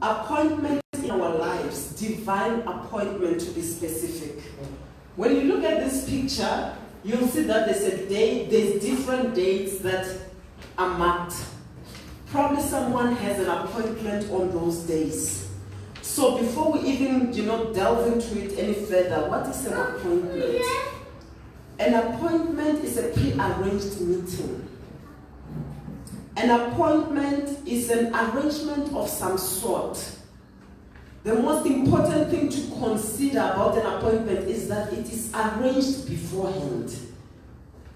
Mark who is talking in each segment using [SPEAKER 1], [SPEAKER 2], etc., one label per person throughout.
[SPEAKER 1] appointments in our lives, divine appointment to be specific. When you look at this picture, you'll see that there's different dates that are marked. Probably someone has an appointment on those days. So before we even, delve into it any further, what is an appointment? An appointment is a pre-arranged meeting. An appointment is an arrangement of some sort. The most important thing to consider about an appointment is that it is arranged beforehand.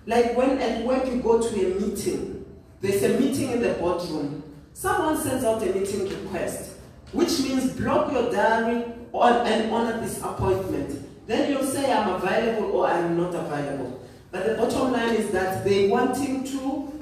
[SPEAKER 1] Like when at work you go to a meeting, there's a meeting in the boardroom. Someone sends out a meeting request, which means block your diary and honor this appointment. Then you'll say I'm available or I'm not available. But the bottom line is that they wanting to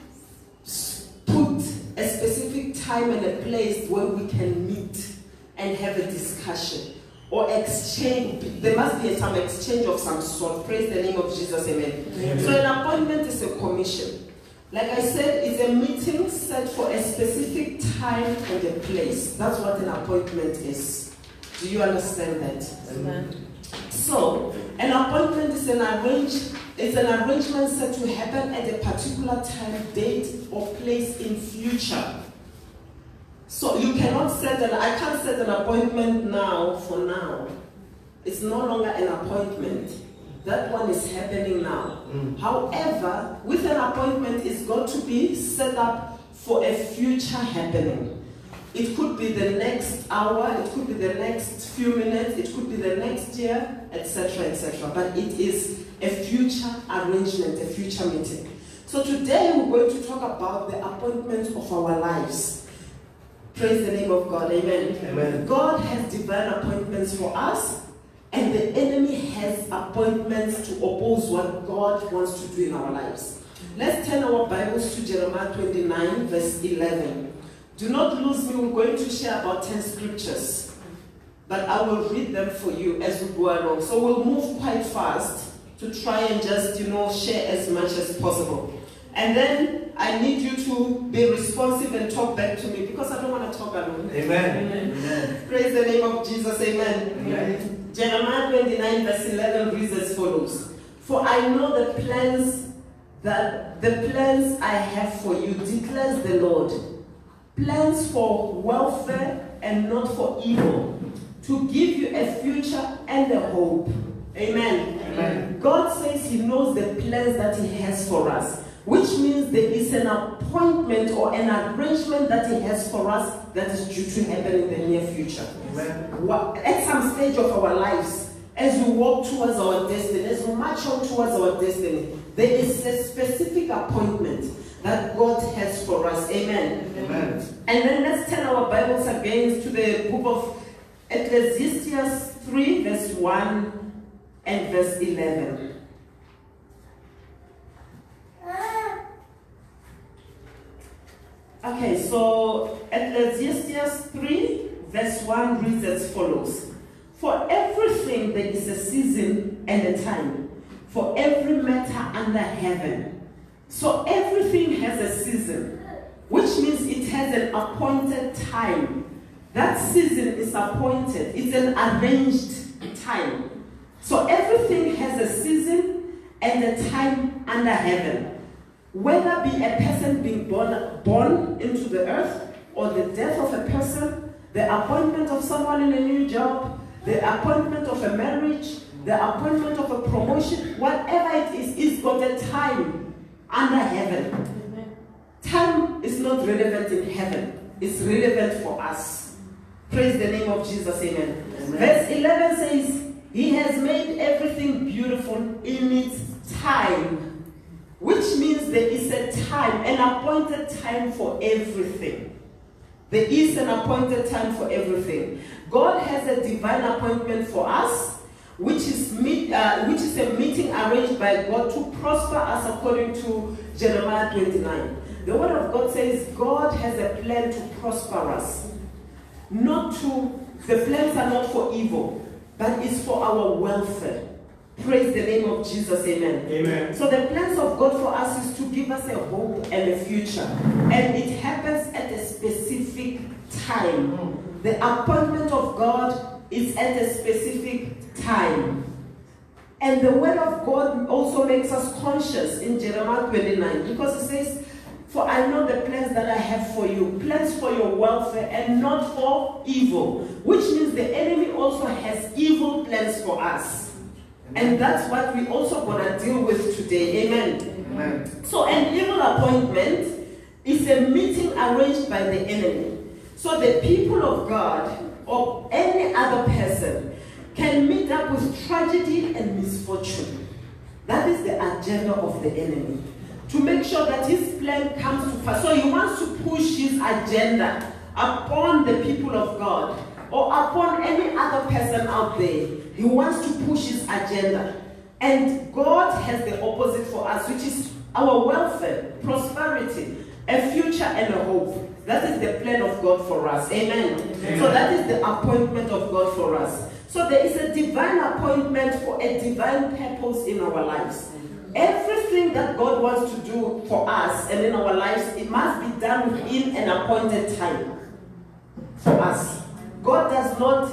[SPEAKER 1] put a specific time and a place where we can meet and have a discussion or exchange. There must be some exchange of some sort. Praise the name of Jesus, amen. Amen. So an appointment is a commission. Like I said, it's a meeting set for a specific time and a place. That's what an appointment is. Do you understand that?
[SPEAKER 2] Amen.
[SPEAKER 1] So, an appointment is an arrangement set to happen at a particular time, date, or place in future. So you cannot I can't set an appointment now for now. It's no longer an appointment. That one is happening now. However, with an appointment, it's got to be set up for a future happening. It could be the next hour, it could be the next few minutes, it could be the next year, etc., etc. But it is a future arrangement, a future meeting. So today we're going to talk about the appointments of our lives. Praise the name of God, amen.
[SPEAKER 3] Amen.
[SPEAKER 1] God has divine appointments for us, and the enemy has appointments to oppose what God wants to do in our lives. Let's turn our Bibles to Jeremiah 29, verse 11. Do not lose me, we're going to share about 10 scriptures, but I will read them for you as we go along. So we'll move quite fast to try and just, share as much as possible. And then I need you to be responsive and talk back to me because I don't want to talk alone.
[SPEAKER 3] Amen. Amen.
[SPEAKER 1] Praise the name of Jesus, amen.
[SPEAKER 3] Amen.
[SPEAKER 1] Jeremiah 29, verse 11 reads as follows. For I know the plans I have for you, declares the Lord. Plans for welfare and not for evil, to give you a future and a hope. Amen.
[SPEAKER 3] Amen.
[SPEAKER 1] God says He knows the plans that He has for us, which means there is an appointment or an arrangement that He has for us that is due to happen in the near future.
[SPEAKER 3] Amen.
[SPEAKER 1] At some stage of our lives, as we walk towards our destiny, as we march on towards our destiny, there is a specific appointment that God has for us. Amen.
[SPEAKER 3] Amen.
[SPEAKER 1] And then let's turn our Bibles again to the book of Ecclesiastes 3, verse 1 and verse 11. Okay, so Ecclesiastes 3, verse 1 reads as follows. For everything there is a season and a time, for every matter under heaven. So everything has a season, which means it has an appointed time. That season is appointed. It's an arranged time. So everything has a season and a time under heaven. Whether be a person being born into the earth, or the death of a person, the appointment of someone in a new job, the appointment of a marriage, the appointment of a promotion, whatever it is, it's got a time under heaven. Amen. Time is not relevant in heaven. It's relevant for us. Praise the name of Jesus. Amen. Amen. Verse 11 says, He has made everything beautiful in its time. Which means there is a time, an appointed time for everything. There is an appointed time for everything. God has a divine appointment for us, which is a meeting arranged by God to prosper us according to Jeremiah 29. The word of God says God has a plan to prosper us. The plans are not for evil, but it's for our welfare. Praise the name of Jesus, amen.
[SPEAKER 3] Amen.
[SPEAKER 1] So the plans of God for us is to give us a hope and a future. And it happens at a specific time. The appointment of God is at a specific time. And the word of God also makes us conscious in Jeremiah 29, because it says, "For I know the plans that I have for you, plans for your welfare and not for evil," which means the enemy also has evil plans for us. And that's what we also going to deal with today. Amen.
[SPEAKER 3] Amen.
[SPEAKER 1] So an evil appointment is a meeting arranged by the enemy. So the people of God or any other person can meet up with tragedy and misfortune. That is the agenda of the enemy. To make sure that his plan comes to pass. So he wants to push his agenda upon the people of God or upon any other person out there. He wants to push his agenda. And God has the opposite for us, which is our welfare, prosperity, a future and a hope. That is the plan of God for us. Amen. Amen. So that is the appointment of God for us. So there is a divine appointment for a divine purpose in our lives. Everything that God wants to do for us and in our lives, it must be done within an appointed time for us. God does not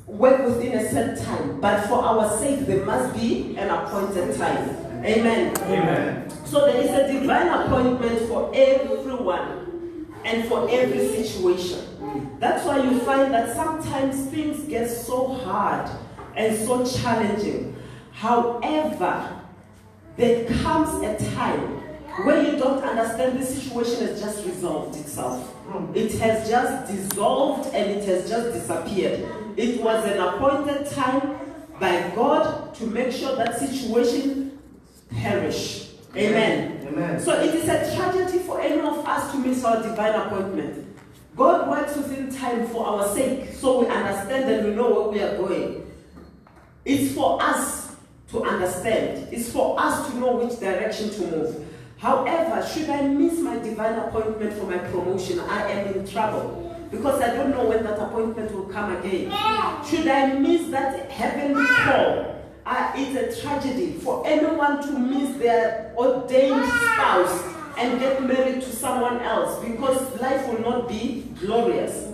[SPEAKER 1] work within a set time, but for our sake, there must be an appointed time. Amen.
[SPEAKER 3] Amen.
[SPEAKER 1] So there is a divine appointment for everyone and for every situation. That's why you find that sometimes things get so hard and so challenging. However, there comes a time where you don't understand this situation has just resolved itself. It has just dissolved and it has just disappeared. It was an appointed time by God to make sure that situation perish. Amen.
[SPEAKER 3] Amen.
[SPEAKER 1] So it is a tragedy for any of us to miss our divine appointment. God works within time for our sake, so we understand and we know where we are going. It's for us to understand. It's for us to know which direction to move. However, should I miss my divine appointment for my promotion, I am in trouble. Because I don't know when that appointment will come again. Should I miss that heavenly call? It's a tragedy for anyone to miss their ordained spouse and get married to someone else, because life will not be glorious.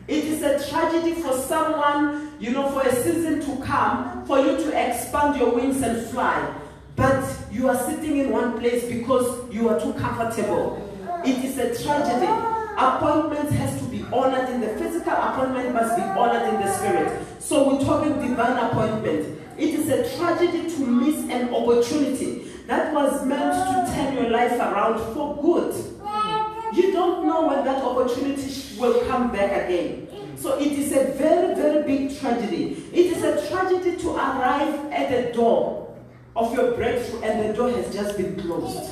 [SPEAKER 1] It is a tragedy for someone, for a season to come, for you to expand your wings and fly. But you are sitting in one place because you are too comfortable. It is a tragedy. Appointments has to be honored in the physical, appointment must be honored in the spirit. So we're talking divine appointment. It is a tragedy to miss an opportunity that was meant to turn your life around for good. You don't know when that opportunity will come back again. So it is a very, very big tragedy. It is a tragedy to arrive at the door of your breakthrough and the door has just been closed.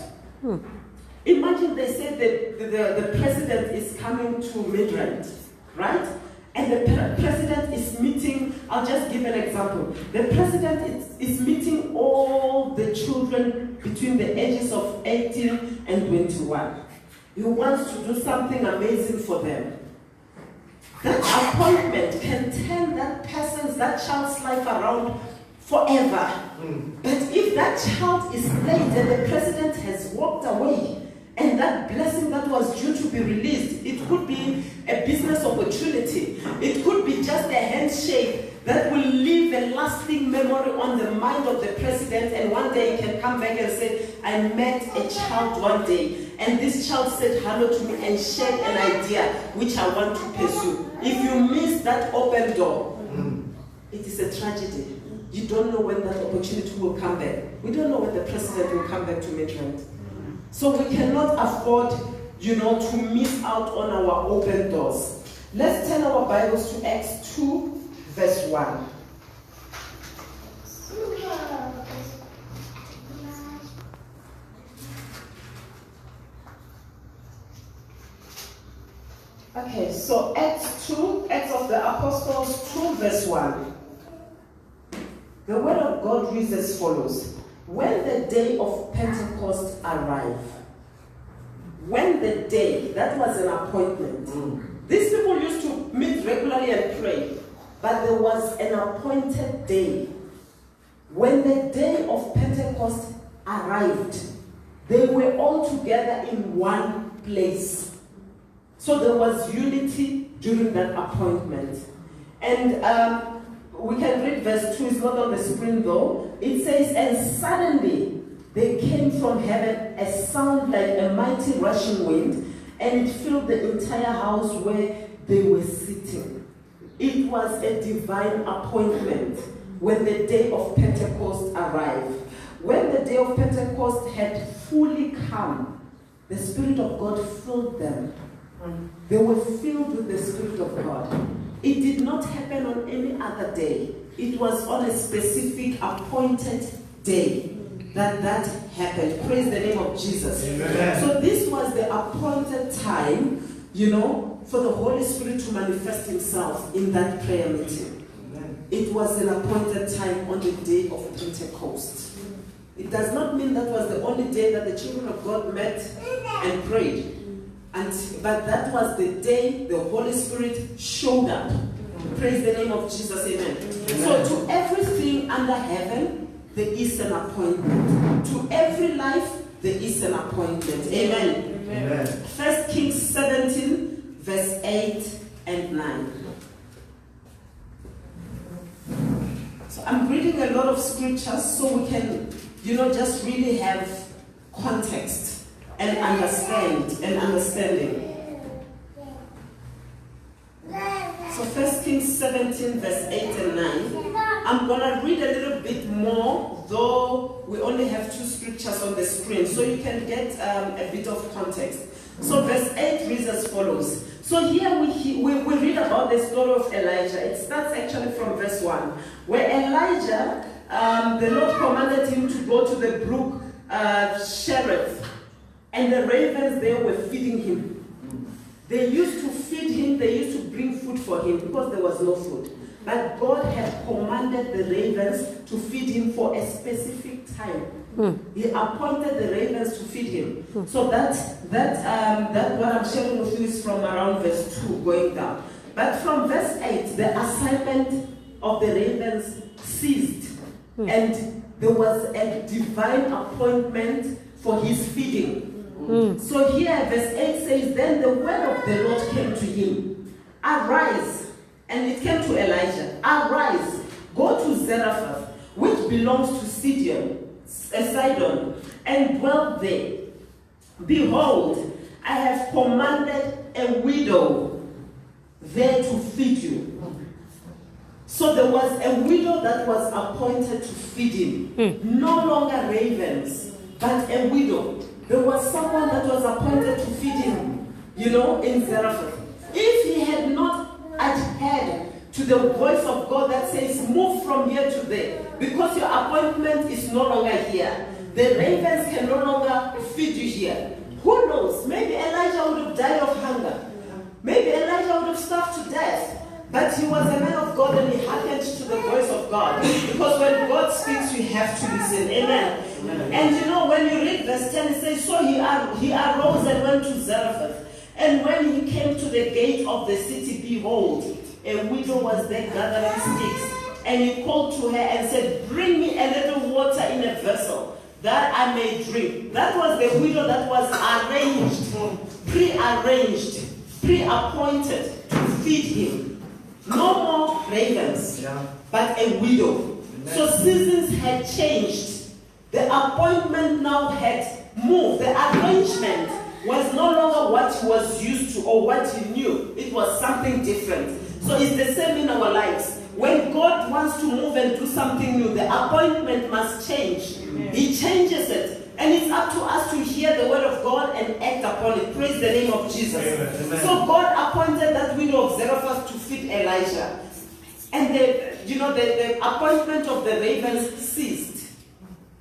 [SPEAKER 1] Imagine they say that the president is coming to Midrand, right? And the president is meeting, I'll just give an example. The president is meeting all the children between the ages of 18 and 21. He wants to do something amazing for them. That appointment can turn that child's life around forever. But if that child is late and the president has walked away, and that blessing that was due to be released, it could be a business opportunity. It could be just a handshake that will leave a lasting memory on the mind of the president, and one day he can come back and say, I met a child one day, and this child said hello to me and shared an idea which I want to pursue. If you miss that open door, it is a tragedy. You don't know when that opportunity will come back. We don't know when the president will come back to Midrand. So we cannot afford, to miss out on our open doors. Let's turn our Bibles to Acts 2, verse 1. Okay, so Acts of the Apostles 2, verse 1. The word of God reads as follows. When the day of Pentecost arrived, when the day, that was an appointment. These people used to meet regularly and pray, but there was an appointed day. When the day of Pentecost arrived, they were all together in one place. So there was unity during that appointment. And we can read verse 2, it's not on the screen though. It says, and suddenly there came from heaven a sound like a mighty rushing wind, and it filled the entire house where they were sitting. It was a divine appointment when the day of Pentecost arrived. When the day of Pentecost had fully come, the Spirit of God filled them. They were filled with the Spirit of God. It did not happen on any other day. It was on a specific appointed day that happened. Praise the name of Jesus.
[SPEAKER 3] Amen.
[SPEAKER 1] So this was the appointed time, for the Holy Spirit to manifest himself in that prayer meeting.
[SPEAKER 3] Amen.
[SPEAKER 1] It was an appointed time on the day of Pentecost. It does not mean that was the only day that the children of God met and prayed. But that was the day the Holy Spirit showed up. Praise the name of Jesus, amen. So to everything under heaven, there is an appointment. To every life, there is an appointment. Amen.
[SPEAKER 3] Amen.
[SPEAKER 1] 1 Kings 17, verse 8 and 9. So I'm reading a lot of scriptures so we can, just really have context and understanding. So 1 Kings 17, verse 8 and 9. I'm going to read a little bit more, though we only have 2 scriptures on the screen, so you can get a bit of context. So verse 8 reads as follows. So here we read about the story of Elijah. It starts actually from verse 1, where Elijah, the Lord commanded him to go to the brook Cherith, and the ravens there were feeding him. They used to feed him, they used to bring food for him because there was no food. But God had commanded the ravens to feed him for a specific time. He appointed the ravens to feed him. So that what I'm sharing with you is from around verse 2 going down. But from verse 8, the assignment of the ravens ceased. And there was a divine appointment for his feeding. So here verse 8 says, then the word of the Lord came to him. Arise. And it came to Elijah. Arise, go to Zarephath, which belongs to Sidon, and dwell there. Behold, I have commanded a widow there to feed you. So there was a widow that was appointed to feed him. No longer ravens, but a widow. There was someone that was appointed to feed him, in Zarephath. If he had not adhered to the voice of God that says, move from here to there, because your appointment is no longer here. The ravens can no longer feed you here. Who knows? Maybe Elijah would have died of hunger. Maybe Elijah would have starved to death. But he was a man of God and he hearkened to the voice of God. Because when God speaks, you have to listen. Amen. And when you read verse 10, it says, so he arose and went to Zarephath. And when he came to the gate of the city, behold, a widow was there gathering sticks. And he called to her and said, bring me a little water in a vessel, that I may drink. That was the widow that was prearranged, pre-appointed to feed him. No more ravens, but a widow. So seasons had changed. The appointment now had moved. The arrangement was no longer what he was used to or what he knew. It was something different. So it's the same in our lives. When God wants to move and do something new, the appointment must change. He changes it. And it's up to us to hear the word of God and act upon it. Praise the name of Jesus. Amen. So God appointed that widow of Zarephath to feed Elijah. And the appointment of the ravens ceased.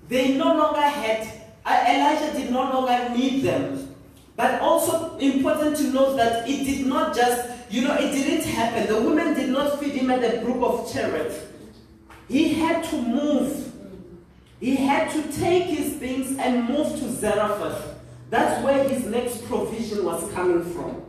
[SPEAKER 1] They no longer had, Elijah did no longer need them. But also important to note that it did not just, it didn't happen. The women did not feed him at the brook of Cherith. He had to move. He had to take his things and move to Zarephath. That's where his next provision was coming from.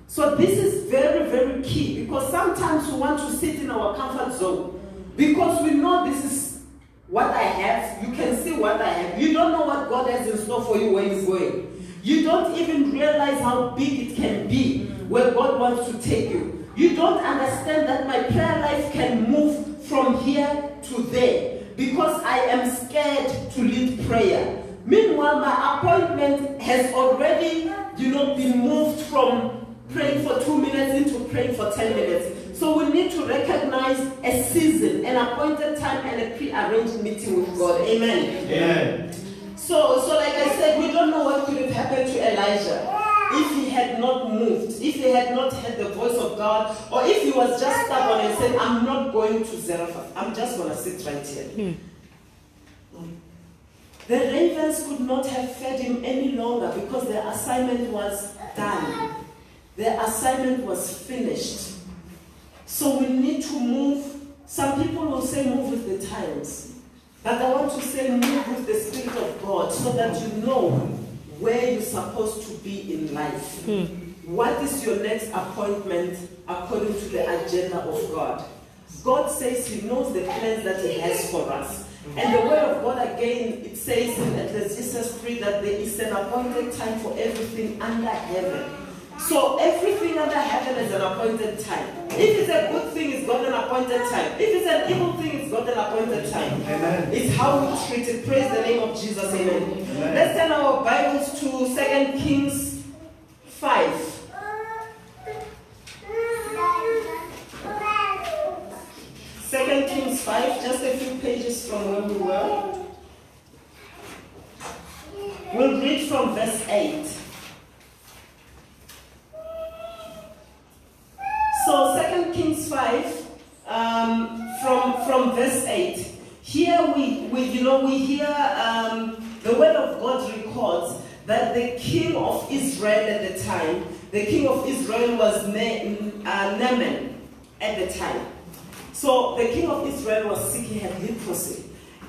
[SPEAKER 1] So this is very, very key, because sometimes we want to sit in our comfort zone because we know this is what I have. You can see what I have. You don't know what God has in store for you where you're going. You don't even realize how big it can be where God wants to take you. You don't understand that my prayer life can move from here to there because I am scared to lead prayer. Meanwhile, my appointment has already, been moved from praying for 2 minutes into praying for 10 minutes. So we need to recognize a season, an appointed time, and a pre-arranged meeting with God. Amen.
[SPEAKER 3] Amen.
[SPEAKER 1] So like I said, we don't know what could have happened to Elijah if he had not moved, if he had not heard the voice of God, or if he was just stubborn and said, I'm not going to Zarephath, I'm just going to sit right here. The ravens could not have fed him any longer because their assignment was done. Their assignment was finished. So we need to move. Some people will say move with the times. But I want to say move with the Spirit of God so that you know where you're supposed to be in life. What is your next appointment according to the agenda of God? God says He knows the plans that He has for us. And the word of God again, it says in Ecclesiastes 3 that there is an appointed time for everything under heaven. So everything under heaven is an appointed time. If it's a good thing, it's got an appointed time. If it's an evil thing, it's got an appointed time.
[SPEAKER 3] Amen.
[SPEAKER 1] It's how we treat it. Praise the name of Jesus. Amen.
[SPEAKER 3] Amen.
[SPEAKER 1] Let's turn our Bibles to 2 Kings 5. 2 Kings 5, just a few pages from where we were. We'll read from verse 8. So 2 Kings 5, from verse 8. Here we hear the word of God records that the king of Israel at the time, the king of Israel was Naaman at the time. So the king of Israel was sick, he had leprosy.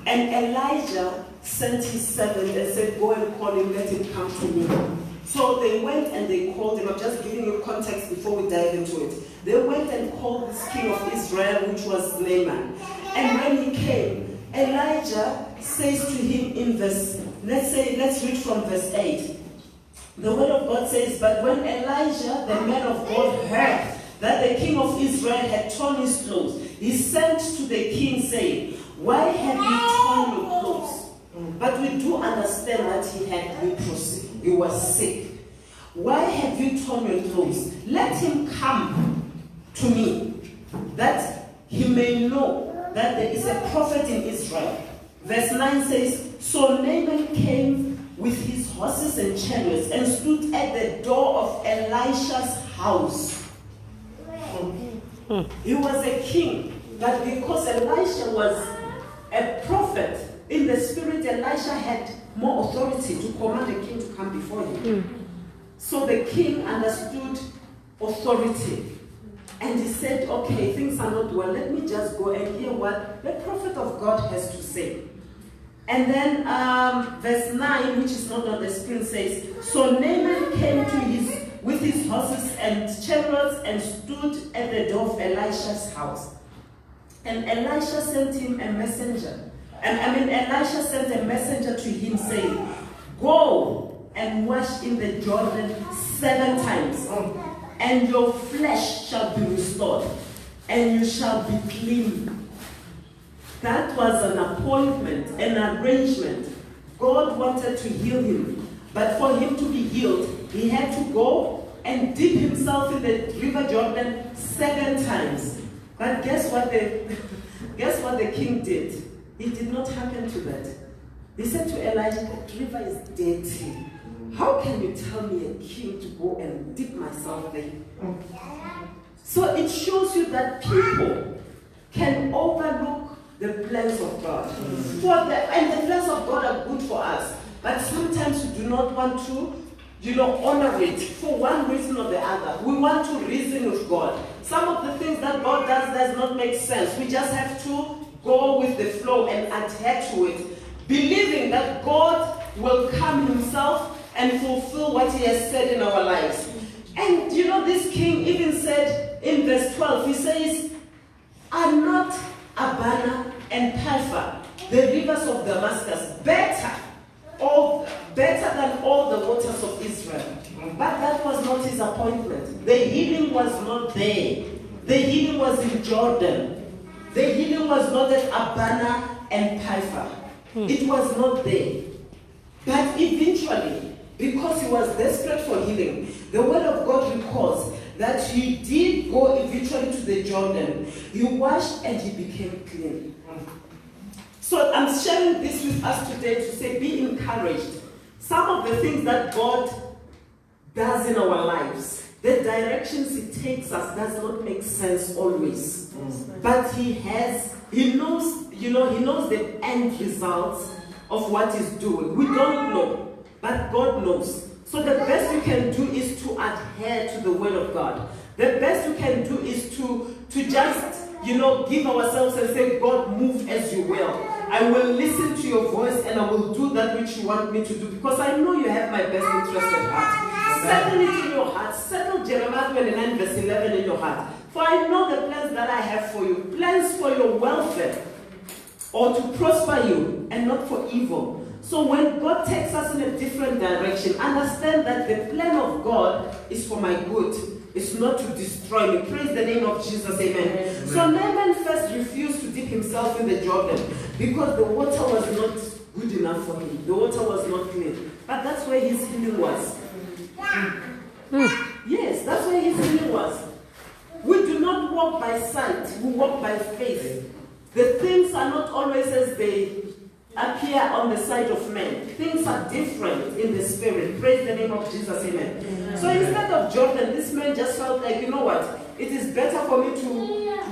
[SPEAKER 1] And Elijah sent his servant and said, go and call him, let him come to me. So they went and they called him. I'm just giving you context before we dive into it. They went and called this king of Israel, which was Naaman. And when he came, Elijah says to him in verse, let's read from verse 8. The word of God says, but when Elijah, the man of God, heard that the king of Israel had torn his clothes, he sent to the king saying, why have you torn your clothes? But we do understand that he had leprosy. He was sick. Why have you torn your clothes? Let him come to me, that he may know that there is a prophet in Israel. Verse 9 says, so Naaman came with his horses and chariots and stood at the door of Elisha's house. He was a king, but because Elisha was a prophet, in the spirit, Elisha had more authority to command the king to come before him. So the king understood authority. And he said, okay, things are not well. Let me just go and hear what the prophet of God has to say. And then verse 9, which is not on the screen, says, so Naaman came with his horses and chariots and stood at the door of Elisha's house. And Elisha sent him a messenger. Elisha sent a messenger to him saying, go and wash in the Jordan 7 times, and your flesh shall be restored, and you shall be clean. That was an appointment, an arrangement. God wanted to heal him, but for him to be healed, he had to go and dip himself in the river Jordan 7 times. But guess what the king did? It did not happen to that. He said to Elijah, the river is dirty. How can you tell me, a king, to go and dip myself there? So it shows you that people can overlook the plans of God. And the plans of God are good for us. But sometimes we do not want to, honor it for one reason or the other. We want to reason with God. Some of the things that God does not make sense. We just have to go with the flow and adhere to it, believing that God will come himself and fulfill what he has said in our lives. And this king even said in verse 12, he says, are not Abana and Pelpha, the rivers of Damascus, better than all the waters of Israel? But that was not his appointment. The not there. The healing was in Jordan. The healing was not at Abana and Paifa. It was not there. But eventually, because he was desperate for healing, the word of God records that he did go eventually to the Jordan. He washed and he became clean. So I'm sharing this with us today to say, be encouraged. Some of the things that God does in our lives, the directions he takes us does not make sense always. But he knows, he knows the end results of what he's doing. We don't know, but God knows. So the best we can do is to adhere to the word of God. The best we can do is to just, give ourselves and say, God, move as you will. I will listen to your voice and I will do that which you want me to do, because I know you have my best interest at heart. Settle it in your heart. Settle Jeremiah 29 verse 11 in your heart. For I know the plans that I have for you, plans for your welfare, or to prosper you and not for evil. So when God takes us in a different direction, understand that the plan of God is for my good. It's not to destroy me. Praise the name of Jesus, amen. So Naaman first refused to dip himself in the Jordan because the water was not good enough for him. The water was not clean. But that's where his healing was. Yes, that's where his healing was. We do not walk by sight, we walk by faith. The things are not always as they appear on the sight of men. Things are different in the spirit. Praise the name of Jesus, amen. So instead of Jordan, this man just felt like, you know what? It is better for me to,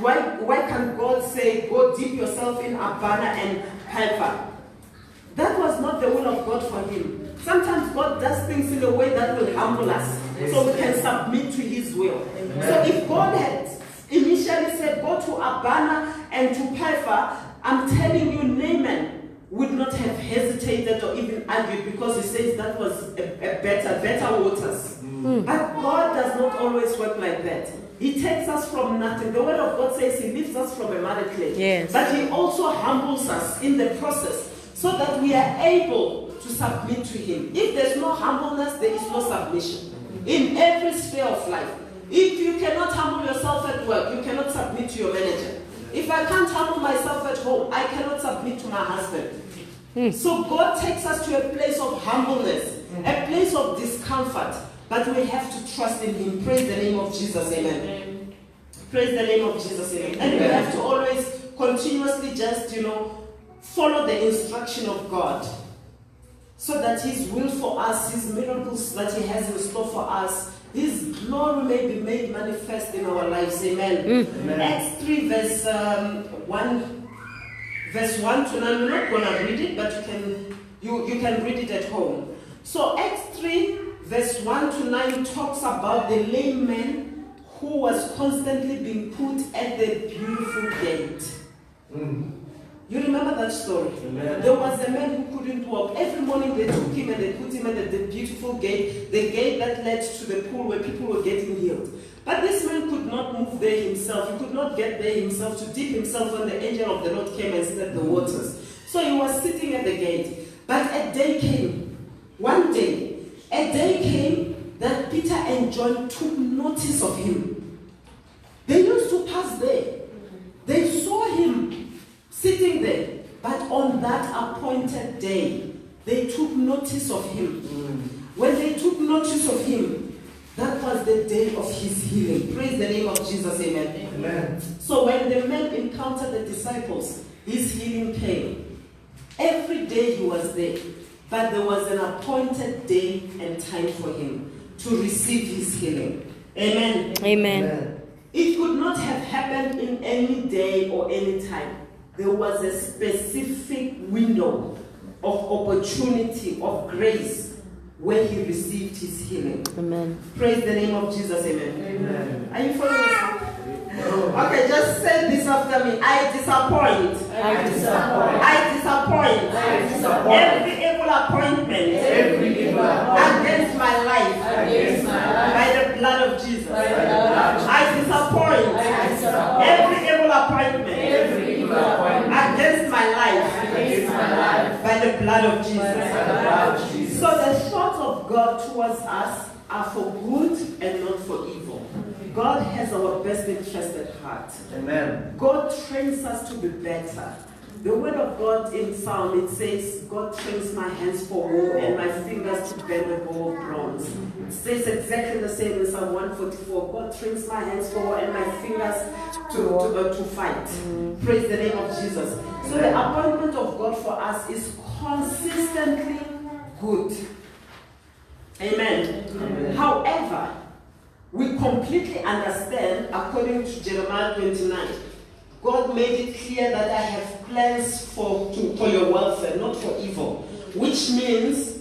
[SPEAKER 1] why can't God say, go dip yourself in Abana and Paifa? That was not the will of God for him. Sometimes God does things in a way that will humble us, so we can submit to his will. So if God had initially said, go to Abana and to Paifa, I'm telling you, Naaman would not have hesitated or even argued, because he says that was a better waters. But God does not always work like that. He takes us from nothing. The word of God says he lifts us from a muddy clay.
[SPEAKER 2] Yes.
[SPEAKER 1] But he also humbles us in the process so that we are able to submit to him. If there's no humbleness, there is no submission. In every sphere of life. If you cannot humble yourself at work, you cannot submit to your manager. If I can't humble myself at home, I cannot submit to my husband. So God takes us to a place of humbleness, a place of discomfort, but we have to trust in him. Praise the name of Jesus, amen. Praise the name of Jesus, amen. And we have to always continuously just, follow the instruction of God, so that his will for us, his miracles that he has in store for us, his glory may be made manifest in our lives. Amen. Acts 3 verse 1 to 9. We're not going to read it, but you can read it at home. So Acts 3 verse 1 to 9 talks about the lame man who was constantly being put at the beautiful gate. You remember that story? There was a man who couldn't walk. Every morning they took him and they put him at the beautiful gate, the gate that led to the pool where people were getting healed. But this man could not move there himself. He could not get there himself to dip himself when the angel of the Lord came and stirred the waters. So he was sitting at the gate. But a day came, one day, a day came that Peter and John took notice of him. They used to pass there. They saw him sitting there, but on that appointed day, they took notice of him. When they took notice of him, that was the day of his healing. Praise the name of Jesus, amen.
[SPEAKER 3] Amen.
[SPEAKER 1] So when the man encountered the disciples, his healing came. Every day he was there, but there was an appointed day and time for him to receive his healing. Amen.
[SPEAKER 2] Amen.
[SPEAKER 1] It could not have happened in any day or any time. There was a specific window of opportunity, of grace, where he received his healing.
[SPEAKER 2] Amen.
[SPEAKER 1] Praise the name of Jesus, amen.
[SPEAKER 3] Amen.
[SPEAKER 1] Are you following us? Okay, just say this after me. I disappoint.
[SPEAKER 2] I disappoint.
[SPEAKER 1] I disappoint.
[SPEAKER 3] I disappoint.
[SPEAKER 1] Every evil appointment.
[SPEAKER 3] Every evil appointment
[SPEAKER 1] Against my life.
[SPEAKER 3] against my life.
[SPEAKER 1] By the blood of Jesus.
[SPEAKER 3] By the blood of Jesus.
[SPEAKER 1] I disappoint.
[SPEAKER 3] I disappoint.
[SPEAKER 1] Every evil appointment.
[SPEAKER 3] Every evil appointment
[SPEAKER 1] Against my life.
[SPEAKER 3] against my life.
[SPEAKER 1] By the blood of Jesus.
[SPEAKER 3] By the blood of Jesus.
[SPEAKER 1] So the thoughts of God towards us are for good and not for evil. God has has our best interest at heart.
[SPEAKER 2] Amen.
[SPEAKER 1] God trains us to be better. The word of God in Psalm, it says, God trains my hands for war and my fingers to bend the bow of bronze. It says exactly the same in Psalm 144. God trains my hands for war and my fingers to fight. Praise the name of Jesus. So the appointment of God for us is consistently good. Amen.
[SPEAKER 2] Amen.
[SPEAKER 1] However, we completely understand, according to Jeremiah 29, God made it clear that I have plans for your welfare, not for evil. Which means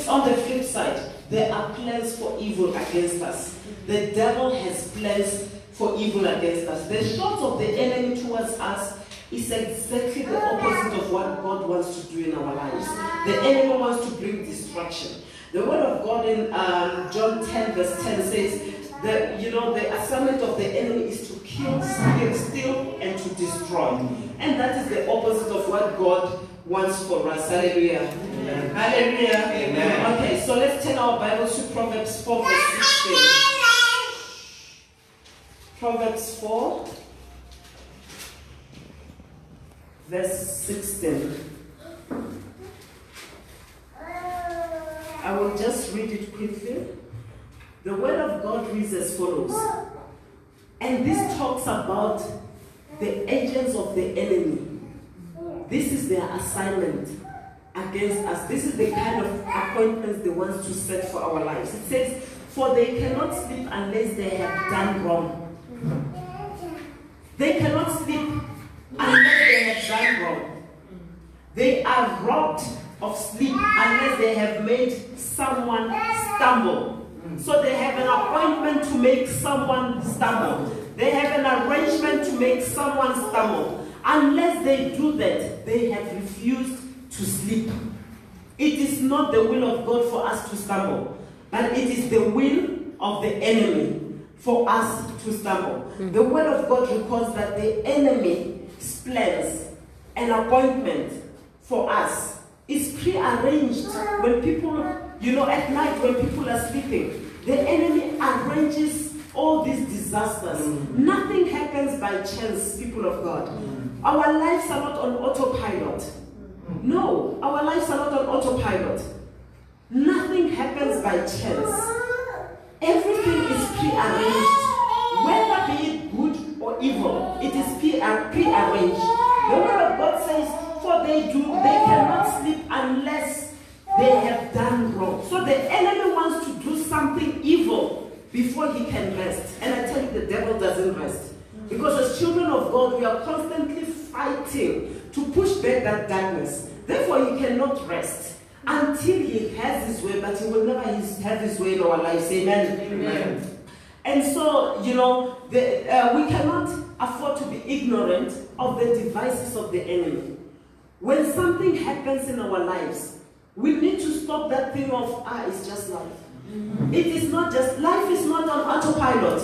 [SPEAKER 1] on the flip side, there are plans for evil against us. The devil has plans for evil against us. The shot of the enemy towards us is exactly the opposite of what God wants to do in our lives. The enemy wants to bring destruction. The word of God in John 10 verse 10 says that, the assignment of the enemy is to kill, steal, and to destroy. And that is the opposite of what God wants for us. Hallelujah. Amen. Hallelujah.
[SPEAKER 2] Amen.
[SPEAKER 1] Okay, so let's turn our Bibles to Proverbs 4 verse 16. Proverbs 4 verse 16. I will just read it quickly. The word of God reads as follows. And this talks about the agents of the enemy. This is their assignment against us. This is the kind of appointments they want to set for our lives. It says, for they cannot sleep unless they have done wrong. They cannot sleep unless they have done wrong. They are robbed of sleep unless they have made someone stumble. So they have an appointment to make someone stumble. They have an arrangement to make someone stumble. Unless they do that, they have refused to sleep. It is not the will of God for us to stumble, but it is the will of the enemy for us to stumble. The word of God records that the enemy's plans and appointment for us is pre-arranged when people, at night when people are sleeping. The enemy arranges all these disasters. Nothing happens by chance, people of God. Our lives are not on autopilot. No, our lives are not on autopilot. Nothing happens by chance. Everything is pre-arranged. Whether be it good or evil, it is pre-arranged. The word of God says, for they cannot sleep unless they have done wrong. So the enemy wants to do something evil before he can rest. And I tell you, the devil doesn't rest. Because as children of God, we are constantly fighting to push back that darkness. Therefore, he cannot rest until he has his way, but he will never have his way in our lives. Amen.
[SPEAKER 2] Amen.
[SPEAKER 1] And so, we cannot afford to be ignorant of the devices of the enemy. When something happens in our lives, we need to stop that thing of, it's just life. It is not just, life is not on autopilot.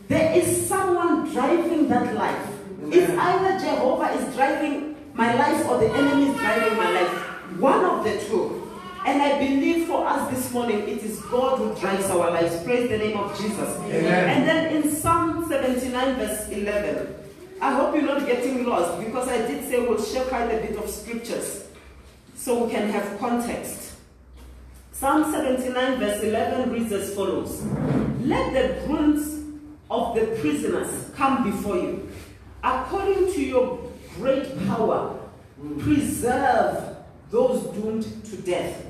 [SPEAKER 1] There is someone driving that life. It's either Jehovah is driving my life or the enemy is driving my life. One of the two. And I believe for us this morning, it is God who drives our lives. Praise the name of Jesus.
[SPEAKER 2] Amen.
[SPEAKER 1] And then in Psalm 79 verse 11, I hope you're not getting lost, because I did say we'll share quite a bit of scriptures so we can have context. Psalm 79 verse 11 reads as follows. Let the groans of the prisoners come before you. According to your great power, preserve those doomed to death.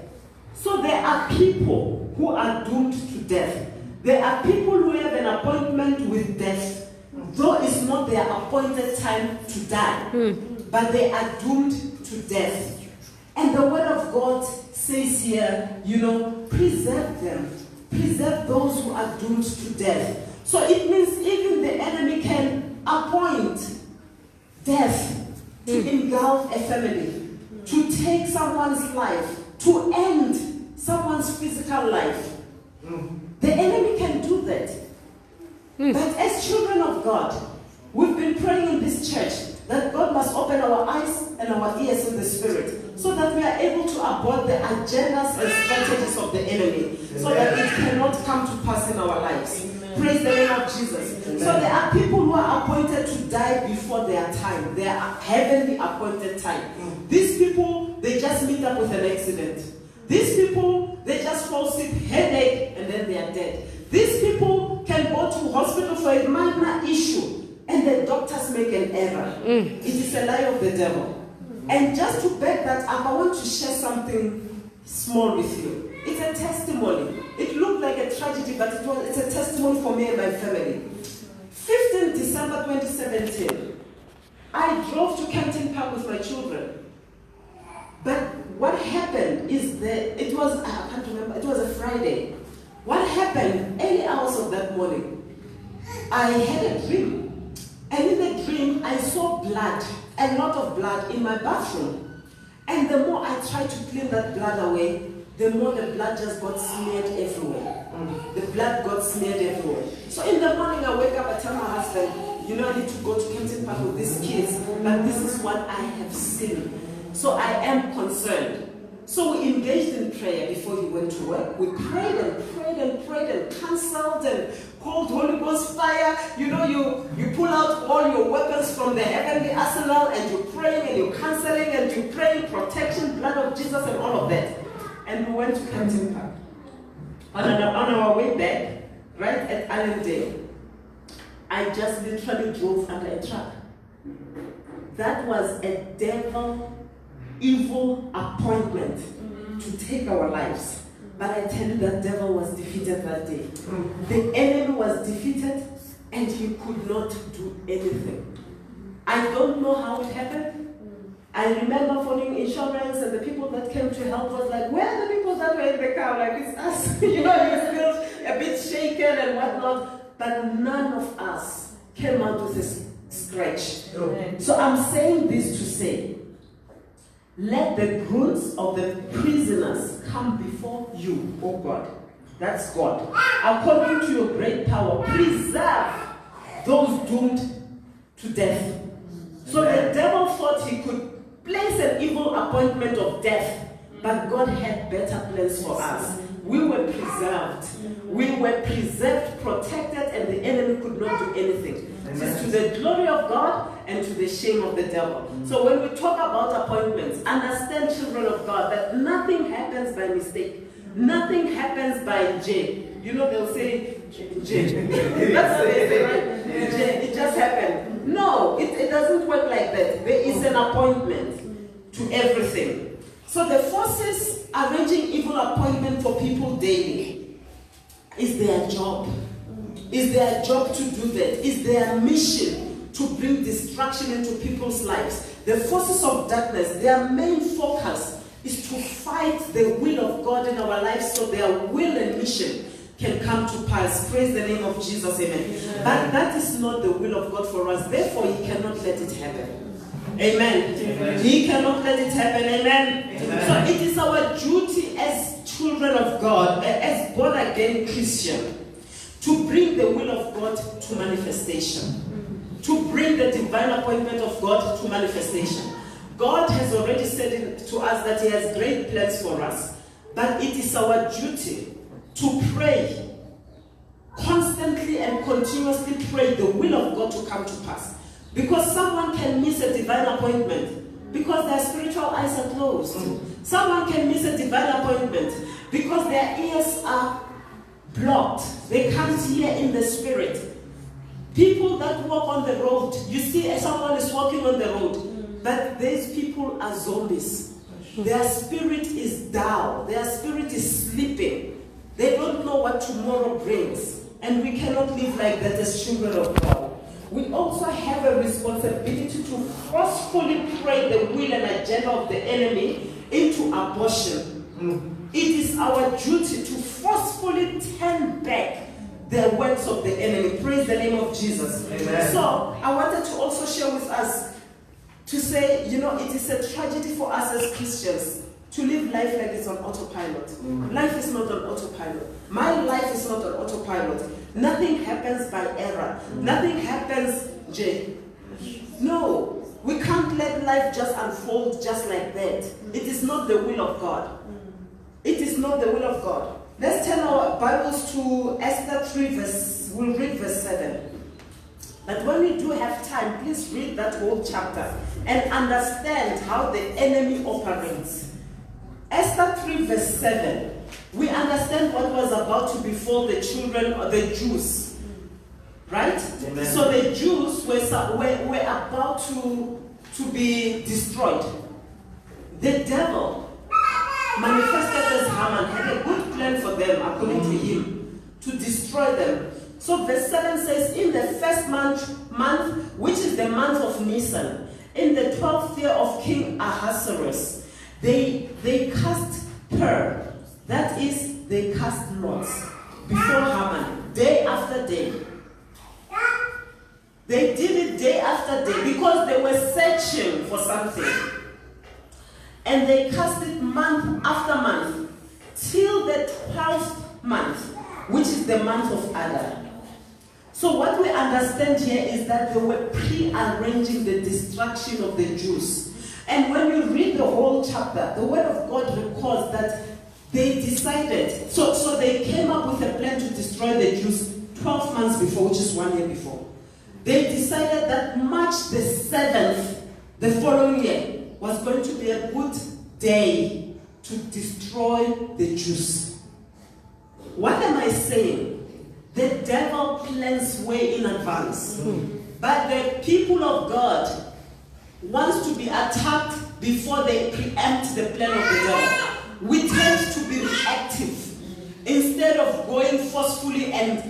[SPEAKER 1] So there are people who are doomed to death. There are people who have an appointment with death, though it's not their appointed time to die, but they are doomed to death. And the word of God says here, preserve them. Preserve those who are doomed to death. So it means even the enemy can appoint death to engulf a family, to take someone's life, to end someone's physical life. The enemy can do that. But as children of God, we've been praying in this church that God must open our eyes and our ears in the spirit, so that we are able to abort the agendas and strategies of the enemy, so that it cannot come to pass in our lives. Praise the name of Jesus. So there are people who are appointed to die before their time. They are heavenly appointed time. These people, they just meet up with an accident. These people, they just fall sick, headache, and then they are dead. These people can go to hospital for a minor issue, and the doctors make an error. It is a lie of the devil. And just to back that up, I want to share something small with you. It's a testimony. It looked like a tragedy, but it's a testimony for me and my family. 15 December 2017, I drove to Kempton Park with my children. But what happened is that it was a Friday. What happened, early hours of that morning, I had a dream. And in the dream, I saw blood, a lot of blood in my bathroom. And the more I tried to clean that blood away, the more the blood just got smeared everywhere. The blood got smeared everywhere. So in the morning, I wake up, I tell my husband, I need to go to Kempton Park with these kids, but this is what I have seen. So I am concerned. So we engaged in prayer before he went to work. We prayed and prayed and prayed and counseled and called Holy Ghost fire. You pull out all your weapons from the heavenly arsenal and you're praying and you're counseling and you're praying protection, blood of Jesus and all of that. And we went to Kempton Park. On our way back, right at Allendale, I just literally drove under a truck. That was a evil appointment to take our lives. But I tell you, that devil was defeated that day. The enemy was defeated and he could not do anything. I don't know how it happened. I remember phoning insurance and the people that came to help was like, where are the people that were in the car? Like, it's us. You feel a bit shaken and whatnot. But none of us came out with a scratch. So I'm saying this to say, let the groans of the prisoners come before you, O God. That's God. According to your great power, preserve those doomed to death. So the devil thought he could place an evil appointment of death, but God had better plans for us. We were preserved. We were preserved, protected, and the enemy could not do anything. It is to the glory of God and to the shame of the devil. So when we talk about appointments, understand, children of God, that nothing happens by mistake. Nothing happens by J. They'll say J. That's what they say, right? J. It just happened. No, it doesn't work like that. There is an appointment to everything. So the forces arranging evil appointment for people daily is their job. Is their job to do that. Is their mission to bring destruction into people's lives. The forces of darkness, their main focus is to fight the will of God in our lives so their will and mission can come to pass. Praise the name of Jesus, amen. But that is not the will of God for us. Therefore, He cannot let it happen. Amen. He cannot let it happen. Amen. So it is our duty as children of God, as born-again Christians, to bring the will of God to manifestation. To bring the divine appointment of God to manifestation. God has already said to us that He has great plans for us. But it is our duty to pray, constantly and continuously pray the will of God to come to pass. Because someone can miss a divine appointment because their spiritual eyes are closed. Someone can miss a divine appointment because their ears are blocked. They can't hear in the spirit. People that walk on the road, you see someone is walking on the road, but these people are zombies. Their spirit is down. Their spirit is sleeping. They don't know what tomorrow brings. And we cannot live like that as children of God. We also have a responsibility to forcefully pray the will and agenda of the enemy into abortion. It is our duty to forcefully turn back the works of the enemy. Praise the name of Jesus. Amen. So I wanted to also share with us to say, it is a tragedy for us as Christians to live life like it's on autopilot. Life is not on autopilot. My life is not on autopilot. Nothing happens by error. Nothing happens, Jay. No, we can't let life just unfold just like that. It is not the will of God. It is not the will of God. Let's turn our Bibles to Esther 3 verse we'll read verse 7. But when you do have time, please read that whole chapter and understand how the enemy operates. Esther 3 verse 7, we understand what was about to befall the children of the Jews. Right?
[SPEAKER 2] Amen.
[SPEAKER 1] So the Jews were about to be destroyed. The devil manifested as Haman, had a good plan for them, according to him, to destroy them. So verse 7 says, in the first month, which is the month of Nisan, in the 12th year of King Ahasuerus, they cast pur, that is, they cast lots before Haman, day after day. They did it day after day because they were searching for something. And they cast it month after month till the 12th month, which is the month of Adar. So what we understand here is that they were pre-arranging the destruction of the Jews. And when you read the whole chapter, the word of God records that they decided, so they came up with a plan to destroy the Jews 12 months before, which is 1 year before. They decided that March the 7th, the following year, was going to be a good day to destroy the Jews. What am I saying? The devil plans way in advance. But the people of God wants to be attacked before they preempt the plan of the devil. We tend to be reactive instead of going forcefully and,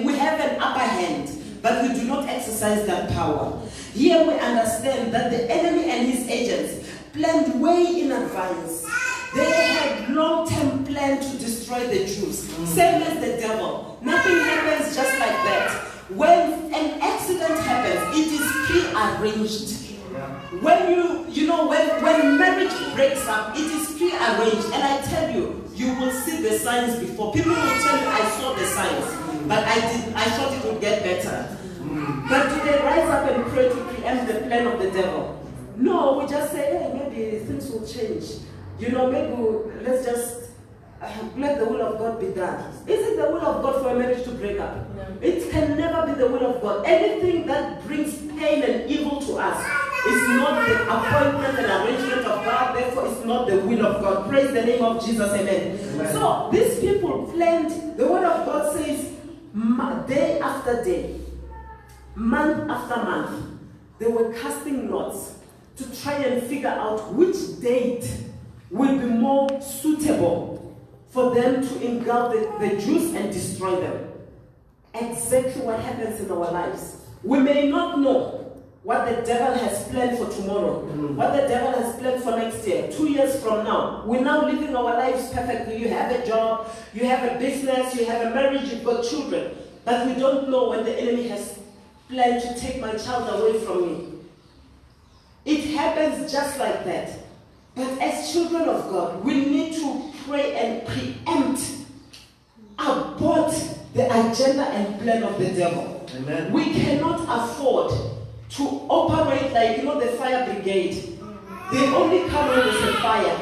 [SPEAKER 1] we have an upper hand, but we do not exercise that power. Here we understand that the enemy and his agents planned way in advance. They had long-term plan to destroy the Jews. Same as the devil. Nothing happens just like that. When an accident happens, it is pre-arranged. When marriage breaks up, it is pre-arranged. And I tell you, you will see the signs before. People will tell you, I saw the signs, but I thought it would get better. But do they rise up and pray to preempt the plan of the devil? No, we just say, hey, maybe things will change. Maybe let's just let the will of God be done. Is it the will of God for a marriage to break up? No. It can never be the will of God. Anything that brings pain and evil to us is not the appointment and arrangement of God. Therefore, it's not the will of God. Praise the name of Jesus. Amen. Amen. So, these people planned, the word of God says, day after day, month after month, they were casting lots to try and figure out which date will be more suitable for them to engulf the Jews and destroy them. Exactly what happens in our lives. We may not know what the devil has planned for tomorrow, what the devil has planned for next year, 2 years from now. We're now living our lives perfectly. You have a job, you have a business, you have a marriage, you've got children. But we don't know when the enemy has planned to take my child away from me. It happens just like that. But as children of God, we need to pray and preempt, abort the agenda and plan of the devil.
[SPEAKER 2] Amen.
[SPEAKER 1] We cannot afford to operate like, the fire brigade. They only come when there's a fire.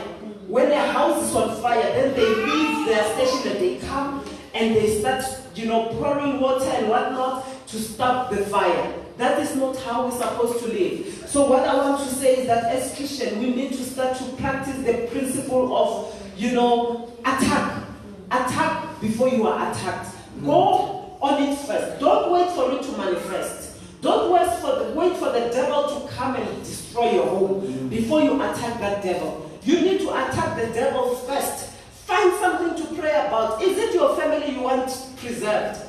[SPEAKER 1] When their house is on fire, then they leave their station and they come and they start, pouring water and whatnot to stop the fire. That is not how we're supposed to live. So what I want to say is that as Christians, we need to start to practice the principle of, attack. Attack before you are attacked. Go on it first. Don't wait for it to manifest. Don't wait for the devil to come and destroy your home before you attack that devil. You need to attack the devil first. Find something to pray about. Is it your family you want preserved?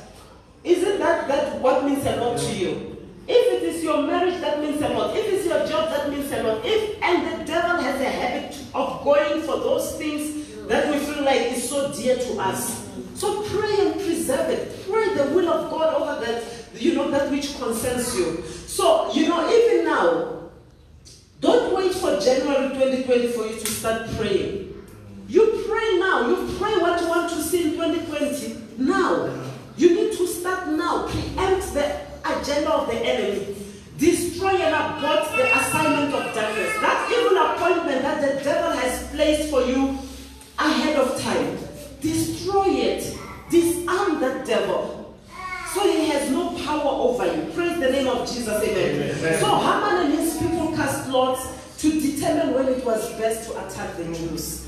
[SPEAKER 1] Is it that what means a lot to you? If it is your marriage, that means a lot. If it's your job, that means a lot. And the devil has a habit of going for those things that we feel like is so dear to us. So pray and preserve it. Pray the will of God over that, that which concerns you. So, even now, don't wait for January 2020 for you to start praying. You pray now. You pray what you want to see in 2020 now. You need to start now. Preempt the agenda of the enemy. Destroy and abort the assignment of darkness. That evil appointment that the devil has placed for you ahead of time. Destroy it. Disarm that devil. of Jesus, amen.
[SPEAKER 3] Amen.
[SPEAKER 1] So Haman and his people cast lots to determine when it was best to attack the Jews.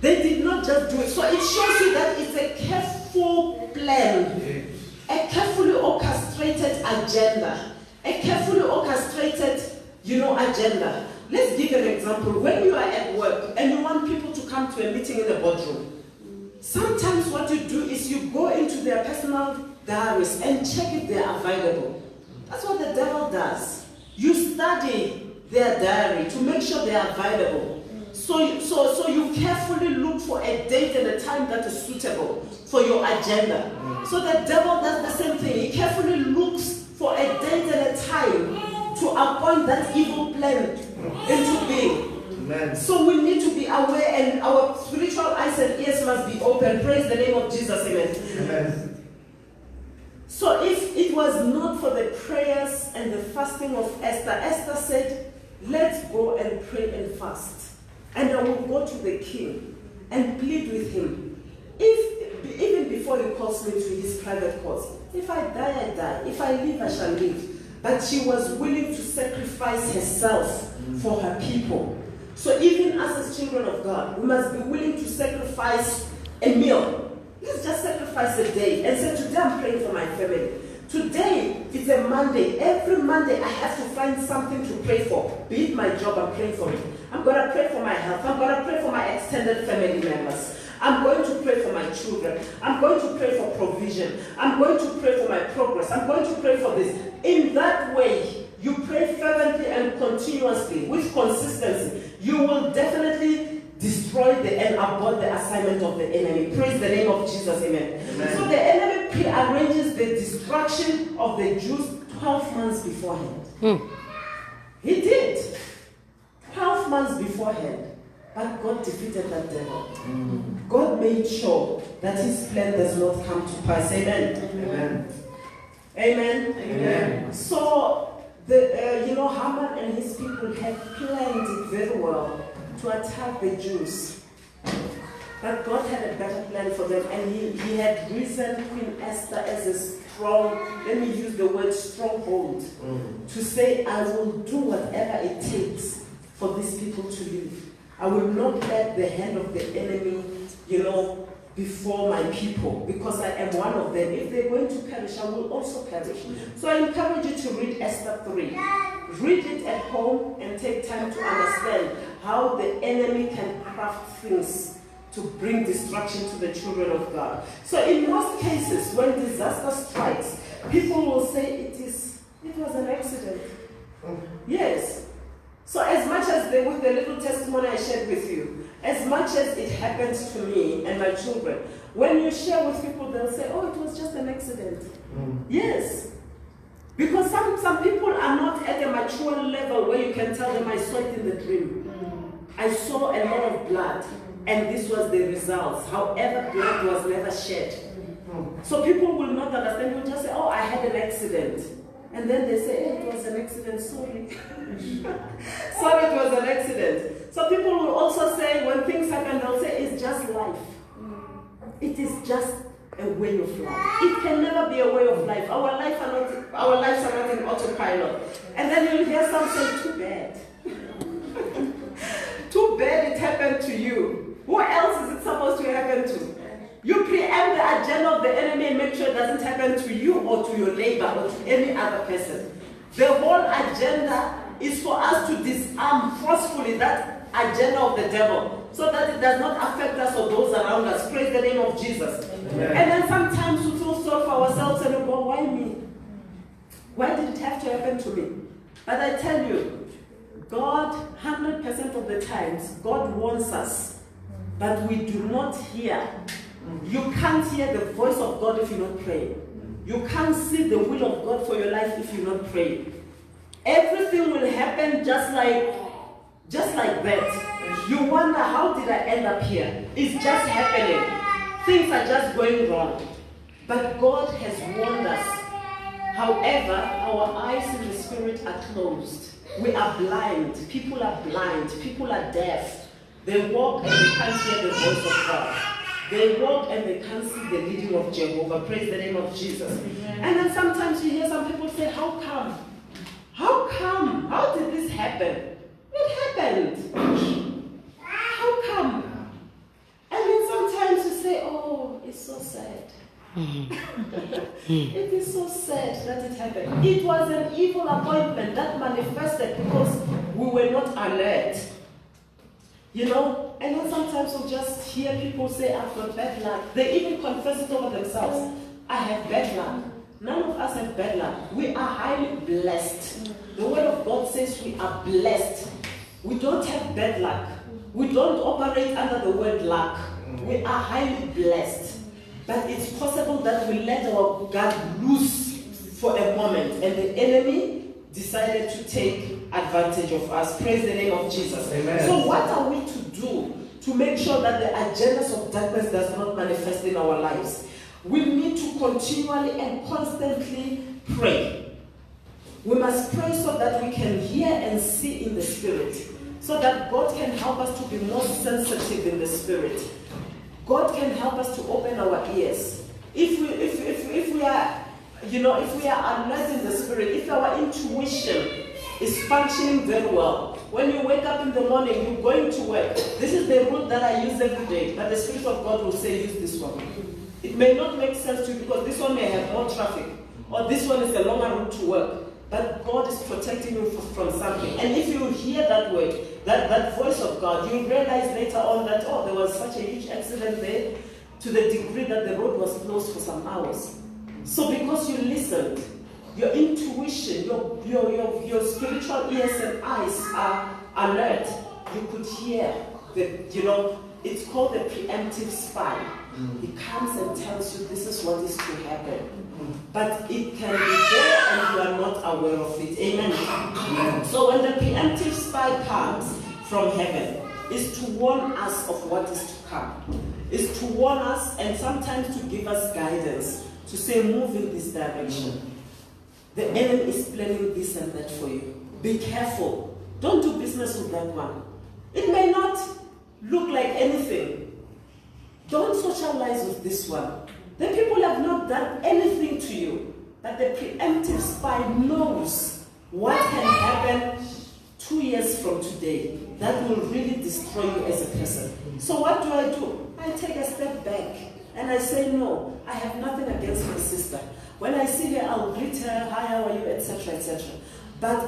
[SPEAKER 1] They did not just do it. So it shows you that it's a careful plan, a carefully orchestrated agenda, a carefully orchestrated, agenda. Let's give an example. When you are at work and you want people to come to a meeting in the boardroom, sometimes what you do is you go into their personal diaries and check if they are available. That's what the devil does. You study their diary to make sure they are available. So you carefully look for a date and a time that is suitable for your agenda. So the devil does the same thing. He carefully looks for a date and a time to appoint that evil plan into being.
[SPEAKER 2] Amen.
[SPEAKER 1] So we need to be aware, and our spiritual eyes and ears must be open. Praise the name of Jesus, amen.
[SPEAKER 2] Amen.
[SPEAKER 1] So if it was not for the prayers and the fasting of Esther, Esther said, let's go and pray and fast. And I will go to the king and plead with him. Even before he calls me to his private courts, if I die, I die. If I live, I shall live. But she was willing to sacrifice herself for her people. So even us as children of God, we must be willing to sacrifice a meal. Let's just sacrifice a day and say, today I'm praying for my family. Today, it's a Monday. Every Monday, I have to find something to pray for. Be it my job, I'm praying for it. I'm going to pray for my health. I'm going to pray for my extended family members. I'm going to pray for my children. I'm going to pray for provision. I'm going to pray for my progress. I'm going to pray for this. In that way, you pray fervently and continuously with consistency. You will definitely destroy and abort the assignment of the enemy. Praise the name of Jesus, amen.
[SPEAKER 2] Amen.
[SPEAKER 1] So the enemy prearranges the destruction of the Jews 12 months beforehand. He did. 12 months beforehand. But God defeated that devil. God made sure that his plan does not come to pass. Amen.
[SPEAKER 2] Amen.
[SPEAKER 1] Amen.
[SPEAKER 2] Amen.
[SPEAKER 1] So Haman and his people had planned it very well to attack the Jews. But God had a better plan for them, and he had risen Queen Esther as a strong, let me use the word stronghold, to say, I will do whatever it takes for these people to live. I will not let the hand of the enemy, before my people, because I am one of them. If they're going to perish, I will also perish. So I encourage you to read Esther 3. Read it at home and take time to understand how the enemy can craft things to bring destruction to the children of God. So in most cases, when disaster strikes, people will say it was an accident. Yes. So as much as with the little testimony I shared with you, as much as it happens to me and my children, when you share with people, they'll say, oh, it was just an accident. Yes. Because some people are not at a mature level where you can tell them, I saw it in the dream. I saw a lot of blood, and this was the results. However, blood was never shed. So people will not understand. Will just say, oh, I had an accident. And then they say, hey, it was an accident, sorry. Sorry, it was an accident. So people will also say, when things happen, they'll say, it's just life. It is just a way of life. It can never be a way of life. Our lives are not in autopilot. And then you'll hear some say, too bad. Too bad it happened to you. Who else is it supposed to happen to? You preempt the agenda of the enemy and make sure it doesn't happen to you or to your neighbor or to any other person. The whole agenda is for us to disarm forcefully that agenda of the devil so that it does not affect us or those around us. Praise the name of Jesus. Amen. And then sometimes we feel sorry for ourselves and we go, why me? Why did it have to happen to me? But I tell you, God, 100% of the times, God wants us, but we do not hear. You can't hear the voice of God if you're not praying. You can't see the will of God for your life if you're not praying. Everything will happen just like that. You wonder, how did I end up here? It's just happening. Things are just going wrong. But God has warned us. However, our eyes in the spirit are closed. We are blind. People are blind. People are deaf. They walk and they can't hear the voice of God. They walk and they can't see the leading of Jehovah. Praise the name of Jesus. And then sometimes you hear some people say, how come? It is so sad that it happened. It was an evil appointment that manifested because we were not alert. You know, and then sometimes we just hear people say, I've got bad luck. They even confess it over themselves. I have bad luck. None of us have bad luck. We are highly blessed. The word of God says we are blessed. We don't have bad luck. We don't operate under the word luck. We are highly blessed. But it's possible that we let our guard loose for a moment and the enemy decided to take advantage of us. Praise the name of Jesus.
[SPEAKER 3] Amen.
[SPEAKER 1] So what are we to do to make sure that the agendas of darkness does not manifest in our lives? We need to continually and constantly pray. We must pray so that we can hear and see in the spirit, so that God can help us to be more sensitive in the spirit. God can help us to open our ears. If we are, if we are alert in the spirit, if our intuition is functioning very well, when you wake up in the morning, you're going to work. This is the route that I use every day, but the Spirit of God will say, use this one. It may not make sense to you because this one may have more traffic, or this one is a longer route to work. But God is protecting you from something. And if you hear that word, that voice of God, you realize later on that, oh, there was such a huge accident there, to the degree that the road was closed for some hours. So because you listened, your intuition, your spiritual ears and eyes are alert, you could hear it's called the preemptive spy. He comes and tells you this is what is to happen. But it can be there and you are not aware of it. Amen. So when the preemptive spy comes from heaven, is to warn us of what is to come. Is to warn us and sometimes to give us guidance, to say move in this direction. The enemy is planning this and that for you. Be careful. Don't do business with that one. It may not look like anything. Don't socialize with this one. The people have not done anything to you, but the preemptive spy knows what can happen 2 years from today that will really destroy you as a person. So what do? I take a step back and I say, no, I have nothing against my sister. When I see her, I'll greet her, hi, how are you, etc., etc. But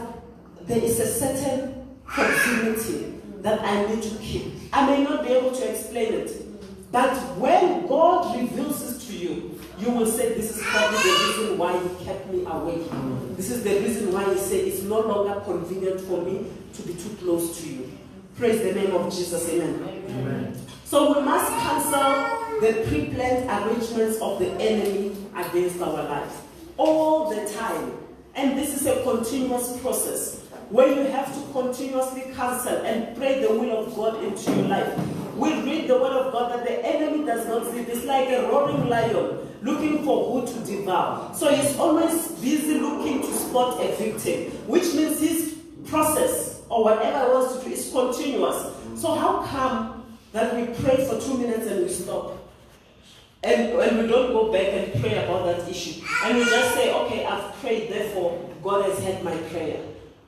[SPEAKER 1] there is a certain continuity that I need to keep. I may not be able to explain it, but when God reveals this to you, you will say, this is probably the reason why He kept me awake. This is the reason why He said it's no longer convenient for me to be too close to you. Praise the name of Jesus. Amen.
[SPEAKER 3] Amen.
[SPEAKER 1] So we must cancel the pre-planned arrangements of the enemy against our lives all the time. And this is a continuous process where you have to continuously cancel and pray the will of God into your life. We read the word of God that the enemy does not sleep. It's like a roaring lion looking for who to devour. So he's always busy looking to spot a victim, which means his process or whatever he wants to do is continuous. So how come that we pray for 2 minutes and we stop? And we don't go back and pray about that issue. And we just say, okay, I've prayed, therefore God has heard my prayer.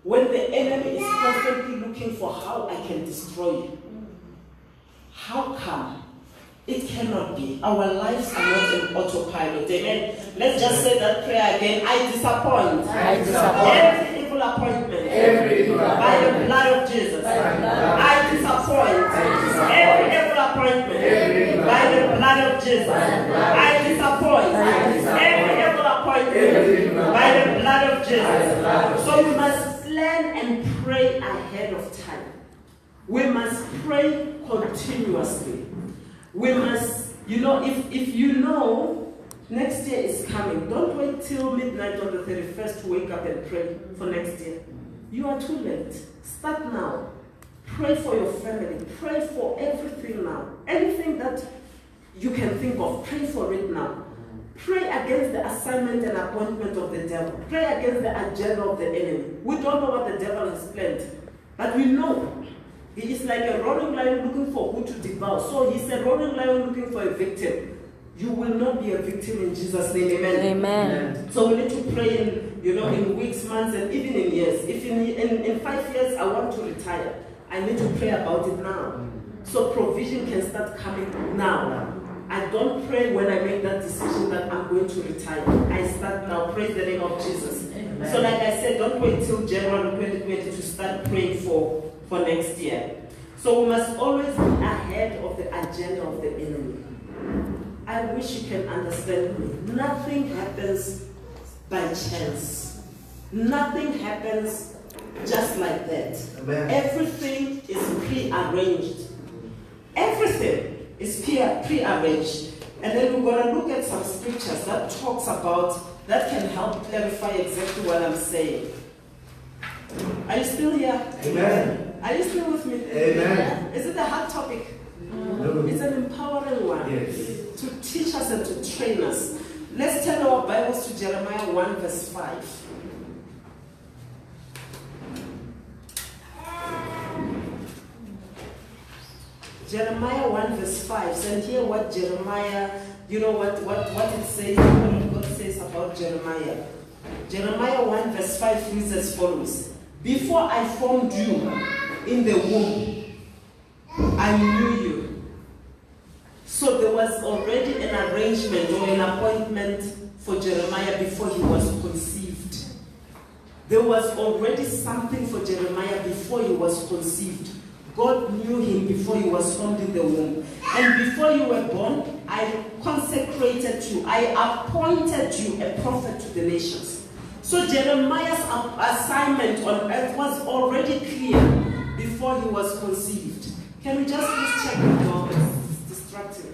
[SPEAKER 1] When the enemy is constantly looking for how I can destroy you. How come? It cannot be. Our lives are not in autopilot. Amen. Let's just say that prayer again. I disappoint.
[SPEAKER 3] I disappoint.
[SPEAKER 1] Every evil appointment.
[SPEAKER 3] Every evil appointment.
[SPEAKER 1] By the blood of Jesus. I disappoint. Every evil appointment. By the blood of Jesus. I disappoint. Every evil appointment. By the blood of Jesus. So we must plan and pray ahead of time. We must pray continuously. We must, if you know next year is coming, don't wait till midnight on the 31st to wake up and pray for next year. You are too late. Start now. Pray for your family. Pray for everything now. Anything that you can think of, pray for it now. Pray against the assignment and appointment of the devil. Pray against the agenda of the enemy. We don't know what the devil has planned, but we know. He is like a roaring lion looking for who to devour. So he's a roaring lion looking for a victim. You will not be a victim in Jesus' name. Amen.
[SPEAKER 2] Amen.
[SPEAKER 1] So we need to pray in weeks, months, and even in years. If in 5 years I want to retire, I need to pray about it now. So provision can start coming now. I don't pray when I make that decision that I'm going to retire. I start now. Praise the name of Jesus.
[SPEAKER 2] Amen.
[SPEAKER 1] So like I said, don't wait till January 2020 to start praying for next year. So we must always be ahead of the agenda of the enemy. I wish you can understand me. Nothing happens by chance. Nothing happens just like that.
[SPEAKER 2] Amen.
[SPEAKER 1] Everything is pre-arranged. Everything is pre-arranged. And then we're going to look at some scriptures that talks about, that can help clarify exactly what I'm saying. Are you still here?
[SPEAKER 2] Amen.
[SPEAKER 1] Are you still with me?
[SPEAKER 2] Amen.
[SPEAKER 1] Is it a hard topic?
[SPEAKER 2] No.
[SPEAKER 1] It's an empowering one.
[SPEAKER 2] Yes.
[SPEAKER 1] To teach us and to train us. Let's turn our Bibles to Jeremiah 1 verse 5. Jeremiah 1 verse 5. And hear what Jeremiah, you know what it says, what God says about Jeremiah. Jeremiah 1 verse 5 reads as follows. Before I formed you in the womb, I knew you. So there was already an arrangement or an appointment for Jeremiah before he was conceived. There was already something for Jeremiah before he was conceived. God knew him before he was formed in the womb. And before you were born, I consecrated you. I appointed you a prophet to the nations. So Jeremiah's assignment on earth was already clear before he was conceived. Can we just please check the door? It's distracting.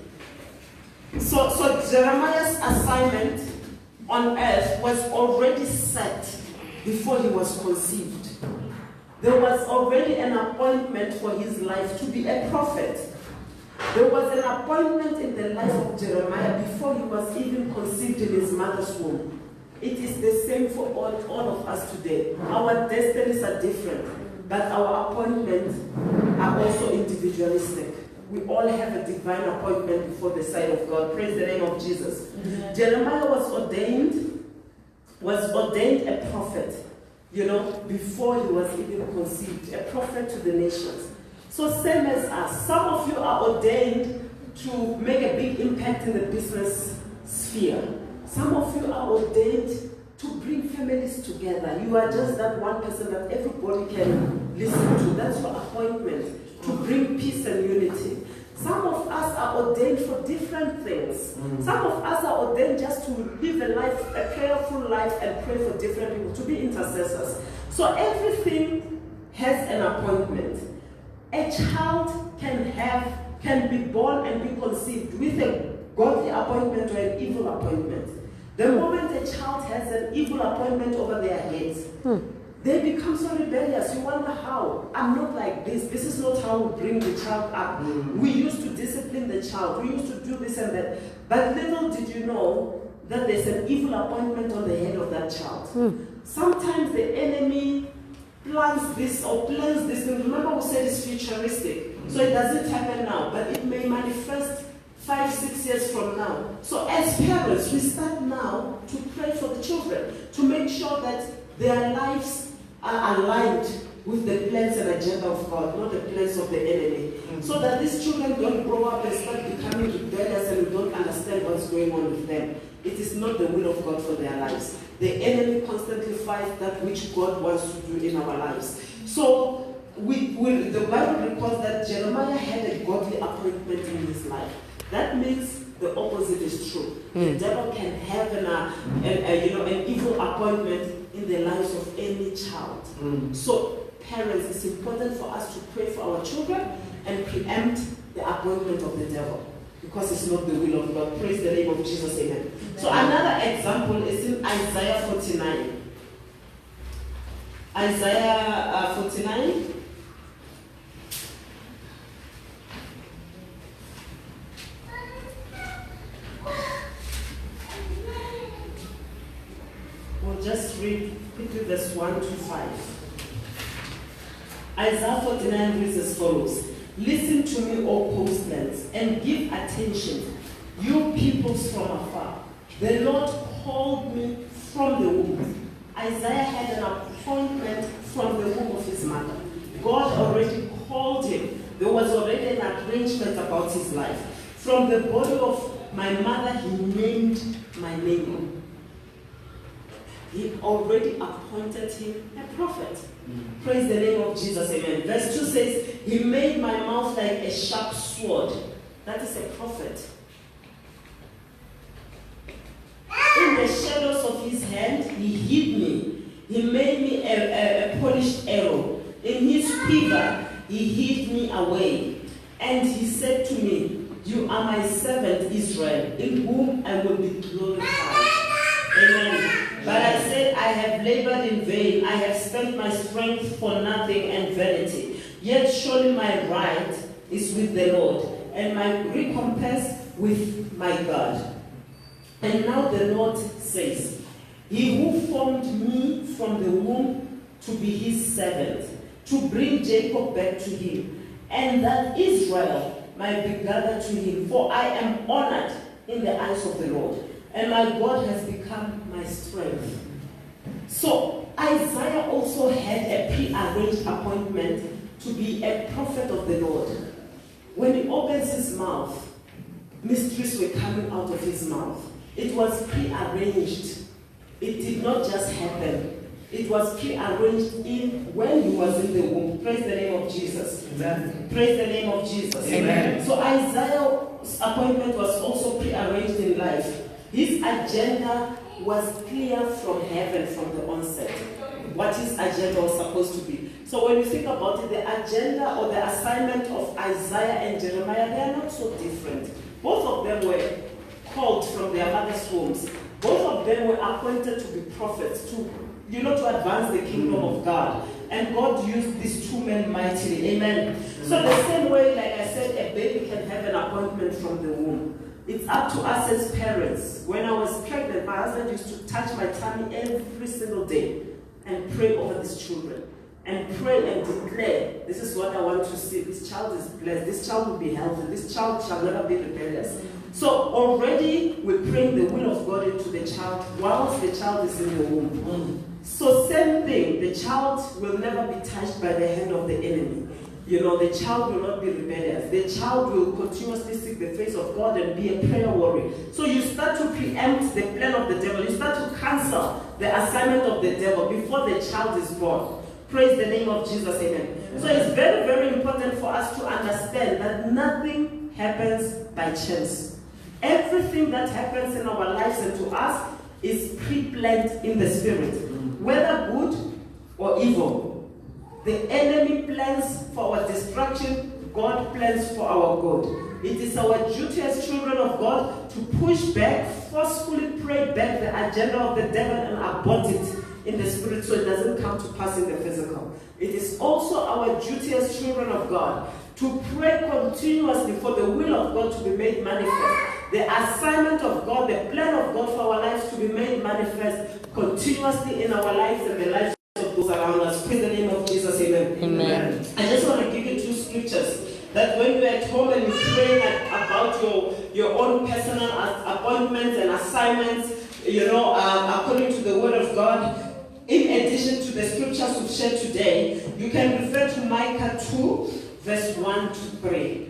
[SPEAKER 1] So Jeremiah's assignment on earth was already set before he was conceived. There was already an appointment for his life to be a prophet. There was an appointment in the life of Jeremiah before he was even conceived in his mother's womb. It is the same for all of us today. Our destinies are different, but our appointments are also individualistic. We all have a divine appointment before the sight of God. Praise the name of Jesus. Mm-hmm. Jeremiah was ordained a prophet, before he was even conceived, a prophet to the nations. So same as us. Some of you are ordained to make a big impact in the business sphere. Some of you are ordained to bring families together. You are just that one person that everybody can listen to. That's your appointment, to bring peace and unity. Some of us are ordained for different things. Some of us are ordained just to live a prayerful life and pray for different people, to be intercessors. So everything has an appointment. A child can be born and be conceived with a godly appointment or an evil appointment. The moment a child has an evil appointment over their heads, they become so rebellious. You wonder how. I'm not like this. This is not how we bring the child up. We used to discipline the child. We used to do this and that. But little did you know that there's an evil appointment on the head of that child. Sometimes the enemy plans this. And remember we said it's futuristic. So it doesn't happen now, but it may manifest 5-6 years from now. So as parents, we start now to pray for the children, to make sure that their lives are aligned with the plans and agenda of God, not the plans of the enemy. So that these children don't grow up and start becoming rebellious and we don't understand what's going on with them. It is not the will of God for their lives. The enemy constantly fights that which God wants to do in our lives. So the Bible records that Jeremiah had a godly appointment in his life. That means the opposite is true. The devil can have an evil appointment in the lives of any child. So parents, it's important for us to pray for our children and preempt the appointment of the devil, because it's not the will of God. Praise the name of Jesus, amen. So another example is in Isaiah 49. Isaiah 49. We'll just read quickly verse 1 to 5. Isaiah 49 reads as follows. Listen to me, O coastlands, and give attention, you peoples from afar. The Lord called me from the womb. Isaiah had an appointment from the womb of his mother. God already called him. There was already an arrangement about his life. From the body of my mother, he named my name. He already appointed him a prophet. Praise the name of Jesus, amen. Verse 2 says, he made my mouth like a sharp sword. That is a prophet. In the shadows of his hand, he hid me. He made me a polished arrow. In his quiver, he hid me away. And he said to me, you are my servant Israel, in whom I will be glorified. Amen. But I said, I have labored in vain. I have spent my strength for nothing and vanity. Yet surely my right is with the Lord, and my recompense with my God. And now the Lord says, he who formed me from the womb to be his servant, to bring Jacob back to him, and that Israel might be gathered to him. For I am honored in the eyes of the Lord, and my God has become my strength. So Isaiah also had a pre-arranged appointment to be a prophet of the Lord. When he opens his mouth, mysteries were coming out of his mouth. It was pre-arranged. It did not just happen. It was pre-arranged in when he was in the womb. Praise the name of Jesus.
[SPEAKER 2] Amen.
[SPEAKER 1] Praise the name of Jesus.
[SPEAKER 2] Amen.
[SPEAKER 1] So Isaiah's appointment was also pre-arranged in life. His agenda was clear from heaven from the onset. What his agenda was supposed to be. So when you think about it, the agenda or the assignment of Isaiah and Jeremiah, they are not so different. Both of them were called from their mother's wombs. Both of them were appointed to be prophets, to advance the kingdom of God. And God used these two men mightily. Amen. So the same way, like I said, a baby can have an appointment from the womb. It's up to us as parents. When I was pregnant, my husband used to touch my tummy every single day and pray over these children. And pray and declare, this is what I want to see. This child is blessed. This child will be healthy. This child shall never be rebellious. So already we're praying the will of God into the child whilst the child is in the womb. So same thing, the child will never be touched by the hand of the enemy. The child will not be rebellious. The child will continuously seek the face of God and be a prayer warrior. So you start to preempt the plan of the devil. You start to cancel the assignment of the devil before the child is born. Praise the name of Jesus, amen. So it's very, very important for us to understand that nothing happens by chance. Everything that happens in our lives and to us is pre-planned in the spirit, whether good or evil. The enemy plans for our destruction, God plans for our good. It is our duty as children of God to push back, forcefully pray back the agenda of the devil and abort it in the spirit so it doesn't come to pass in the physical. It is also our duty as children of God to pray continuously for the will of God to be made manifest. The assignment of God, the plan of God for our lives to be made manifest continuously in our lives and the lives of those around us. Praise the name of Jesus, amen.
[SPEAKER 3] Amen.
[SPEAKER 1] I just want to give you two scriptures that when you're at home and you pray about your own personal appointments and assignments, according to the word of God, in addition to the scriptures we've shared today, you can refer to Micah 2, verse 1 to 3.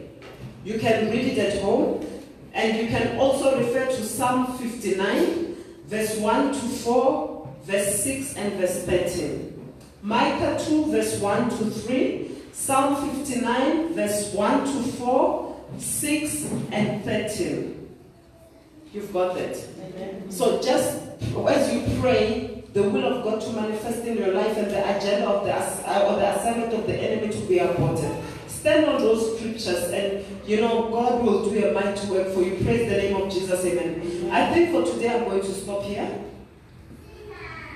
[SPEAKER 1] You can read it at home, and you can also refer to Psalm 59, verse 1 to 4, verse 6, and verse 13. Micah 2, verse 1 to 3, Psalm 59, verse 1 to 4, 6, and 13. You've got that. Amen. So just as you pray, the will of God to manifest in your life and the agenda of the assignment of the enemy to be aborted. Stand on those scriptures and, God will do a mighty work for you. Praise the name of Jesus, amen. I think for today I'm going to stop here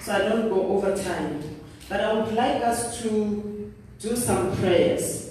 [SPEAKER 1] so I don't go over time. But I would like us to do some prayers.